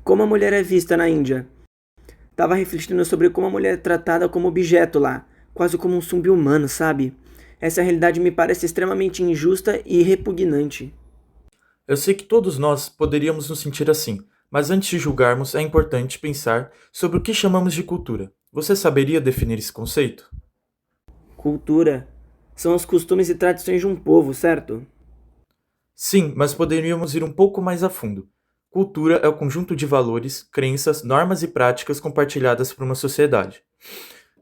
como a mulher é vista na Índia. Tava refletindo sobre como a mulher é tratada como objeto lá, quase como um sub-humano, sabe? Essa realidade me parece extremamente injusta e repugnante. Eu sei que todos nós poderíamos nos sentir assim, mas antes de julgarmos, é importante pensar sobre o que chamamos de cultura. Você saberia definir esse conceito? Cultura são os costumes e tradições de um povo, certo? Sim, mas poderíamos ir um pouco mais a fundo. Cultura é o conjunto de valores, crenças, normas e práticas compartilhadas por uma sociedade.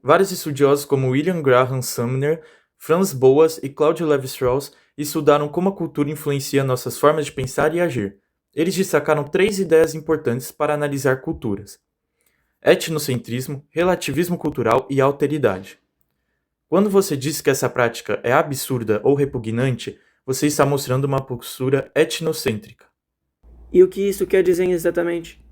Vários estudiosos como William Graham Sumner, Franz Boas e Claudio Lévi-Strauss estudaram como a cultura influencia nossas formas de pensar e agir. Eles destacaram três ideias importantes para analisar culturas: etnocentrismo, relativismo cultural e alteridade. Quando você diz que essa prática é absurda ou repugnante, você está mostrando uma postura etnocêntrica. E o que isso quer dizer exatamente?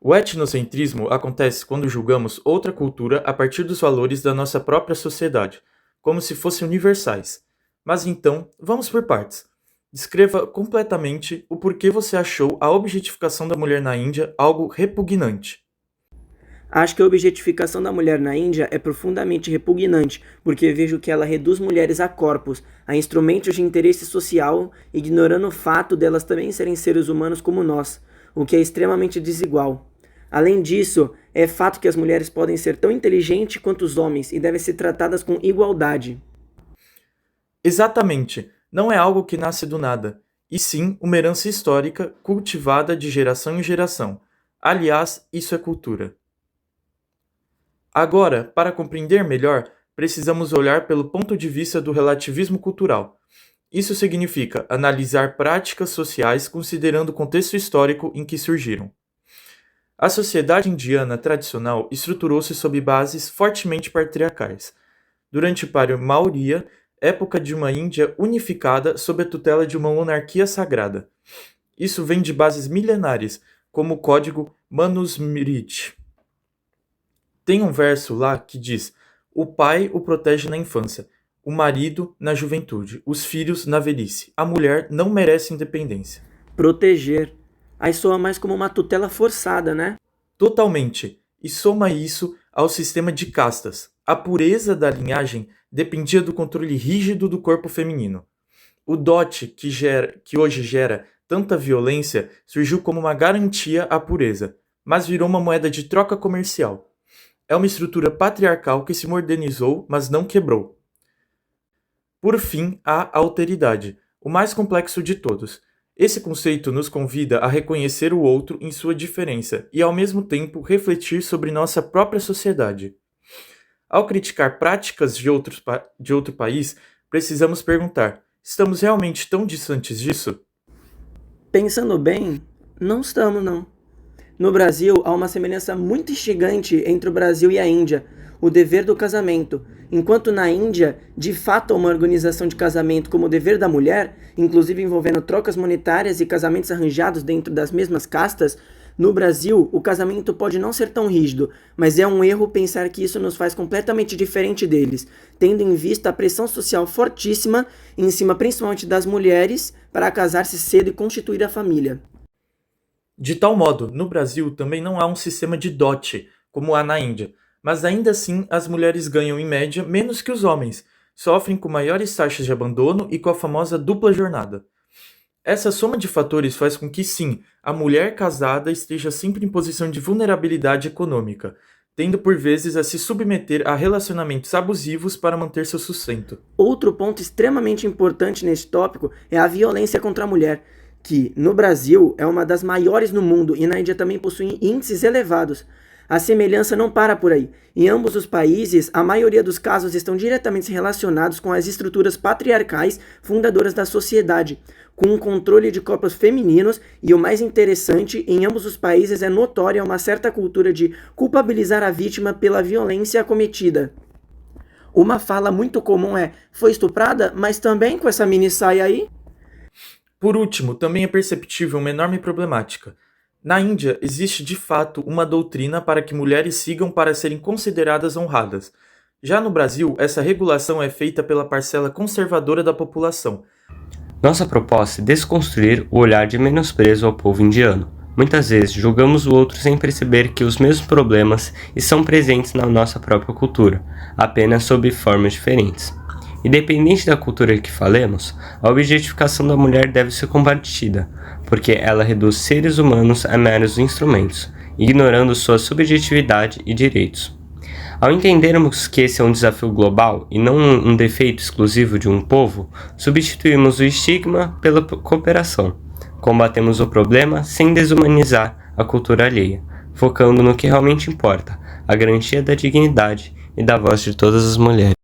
O etnocentrismo acontece quando julgamos outra cultura a partir dos valores da nossa própria sociedade, como se fossem universais. Mas então, vamos por partes. Descreva completamente o porquê você achou a objetificação da mulher na Índia algo repugnante. Acho que a objetificação da mulher na Índia é profundamente repugnante, porque vejo que ela reduz mulheres a corpos, a instrumentos de interesse social, ignorando o fato delas também serem seres humanos como nós, o que é extremamente desigual. Além disso, é fato que as mulheres podem ser tão inteligentes quanto os homens e devem ser tratadas com igualdade. Exatamente, não é algo que nasce do nada, e sim uma herança histórica cultivada de geração em geração. Aliás, isso é cultura. Agora, para compreender melhor, precisamos olhar pelo ponto de vista do relativismo cultural. Isso significa analisar práticas sociais considerando o contexto histórico em que surgiram. A sociedade indiana tradicional estruturou-se sob bases fortemente patriarcais. Durante o Império Maurya, época de uma Índia unificada sob a tutela de uma monarquia sagrada. Isso vem de bases milenares, como o código Manusmriti. Tem um verso lá que diz: o pai o protege na infância, o marido na juventude, os filhos na velhice. A mulher não merece independência. Proteger. Aí soa mais como uma tutela forçada, né? Totalmente. E soma isso ao sistema de castas. A pureza da linhagem dependia do controle rígido do corpo feminino. O dote que hoje gera tanta violência surgiu como uma garantia à pureza, mas virou uma moeda de troca comercial. É uma estrutura patriarcal que se modernizou, mas não quebrou. Por fim, há a alteridade, o mais complexo de todos. Esse conceito nos convida a reconhecer o outro em sua diferença e, ao mesmo tempo, refletir sobre nossa própria sociedade. Ao criticar práticas de outro país, precisamos perguntar: estamos realmente tão distantes disso? Pensando bem, não estamos, não. No Brasil, há uma semelhança muito instigante entre o Brasil e a Índia, o dever do casamento. Enquanto na Índia, de fato, há uma organização de casamento como o dever da mulher, inclusive envolvendo trocas monetárias e casamentos arranjados dentro das mesmas castas, no Brasil, o casamento pode não ser tão rígido, mas é um erro pensar que isso nos faz completamente diferente deles, tendo em vista a pressão social fortíssima, em cima principalmente das mulheres, para casar-se cedo e constituir a família. De tal modo, no Brasil também não há um sistema de dote, como há na Índia, mas ainda assim as mulheres ganham em média menos que os homens, sofrem com maiores taxas de abandono e com a famosa dupla jornada. Essa soma de fatores faz com que, sim, a mulher casada esteja sempre em posição de vulnerabilidade econômica, tendo por vezes a se submeter a relacionamentos abusivos para manter seu sustento. Outro ponto extremamente importante nesse tópico é a violência contra a mulher, que no Brasil é uma das maiores no mundo e na Índia também possui índices elevados. A semelhança não para por aí. Em ambos os países, a maioria dos casos estão diretamente relacionados com as estruturas patriarcais fundadoras da sociedade, com o controle de corpos femininos e, o mais interessante, em ambos os países é notória uma certa cultura de culpabilizar a vítima pela violência cometida. Uma fala muito comum é: foi estuprada, mas também com essa mini saia aí? Por último, também é perceptível uma enorme problemática. Na Índia, existe de fato uma doutrina para que mulheres sigam para serem consideradas honradas. Já no Brasil, essa regulação é feita pela parcela conservadora da população. Nossa proposta é desconstruir o olhar de menosprezo ao povo indiano, Muitas vezes julgamos o outro sem perceber que os mesmos problemas estão presentes na nossa própria cultura, apenas sob formas diferentes. Independente da cultura que falemos, a objetificação da mulher deve ser combatida, porque ela reduz seres humanos a meros instrumentos, ignorando sua subjetividade e direitos. Ao entendermos que esse é um desafio global e não um defeito exclusivo de um povo, substituímos o estigma pela cooperação. Combatemos o problema sem desumanizar a cultura alheia, focando no que realmente importa, a garantia da dignidade e da voz de todas as mulheres.